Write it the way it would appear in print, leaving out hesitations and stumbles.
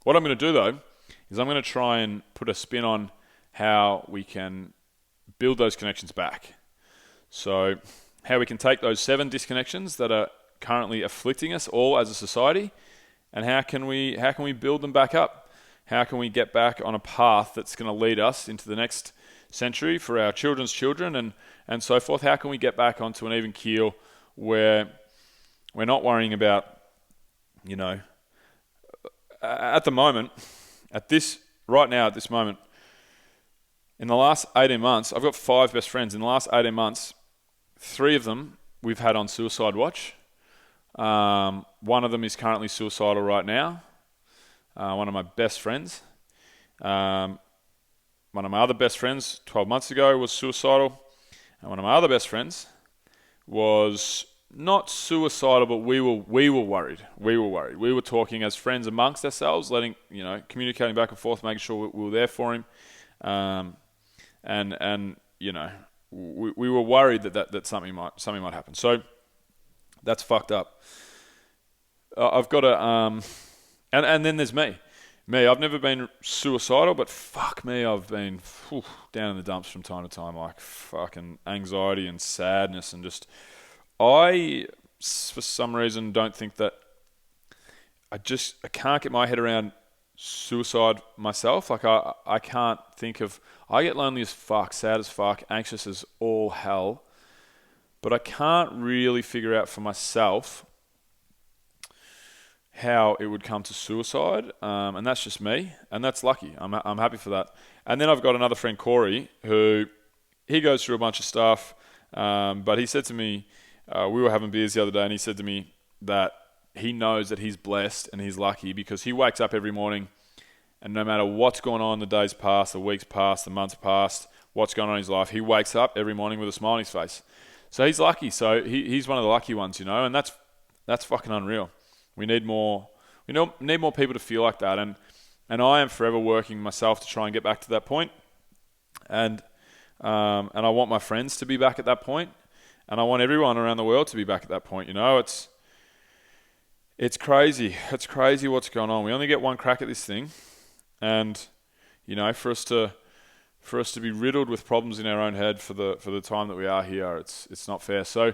What I'm going to do though is I'm going to try and put a spin on how we can build those connections back. So how we can take those 7 disconnections that are currently afflicting us all as a society, and how can we build them back up? How can we get back on a path that's going to lead us into the next century for our children's children and so forth? How can we get back onto an even keel where we're not worrying about, at the moment, right now at this moment, in the last 18 months, I've got 5 best friends. In the last 18 months, 3 of them we've had on suicide watch. One of them is currently suicidal right now. One of my best friends. One of my other best friends 12 months ago was suicidal. And one of my other best friends was not suicidal, but we were worried. We were talking as friends amongst ourselves, communicating back and forth, making sure we were there for him. We were worried that something might happen. So that's fucked up. I've got to, and then there's me. I've never been suicidal, but fuck me, I've been down in the dumps from time to time, like fucking anxiety and sadness, and just, I, for some reason, don't think that, I can't get my head around suicide myself. Like I can't think of, I get lonely as fuck, sad as fuck, anxious as all hell, but I can't really figure out for myself how it would come to suicide, and that's just me, and that's lucky. I'm happy for that. And then I've got another friend, Corey, who he goes through a bunch of stuff, but he said to me, we were having beers the other day, and he said to me that he knows that he's blessed and he's lucky because he wakes up every morning, and no matter what's going on, the days past, the weeks past, the months past, what's going on in his life, he wakes up every morning with a smile on his face. So he's lucky. So he's one of the lucky ones, and that's fucking unreal. We need more people to feel like that, and I am forever working myself to try and get back to that point, and I want my friends to be back at that point, and I want everyone around the world to be back at that point. It's crazy. It's crazy what's going on. We only get one crack at this thing, and for us to be riddled with problems in our own head for the time that we are here, it's not fair. So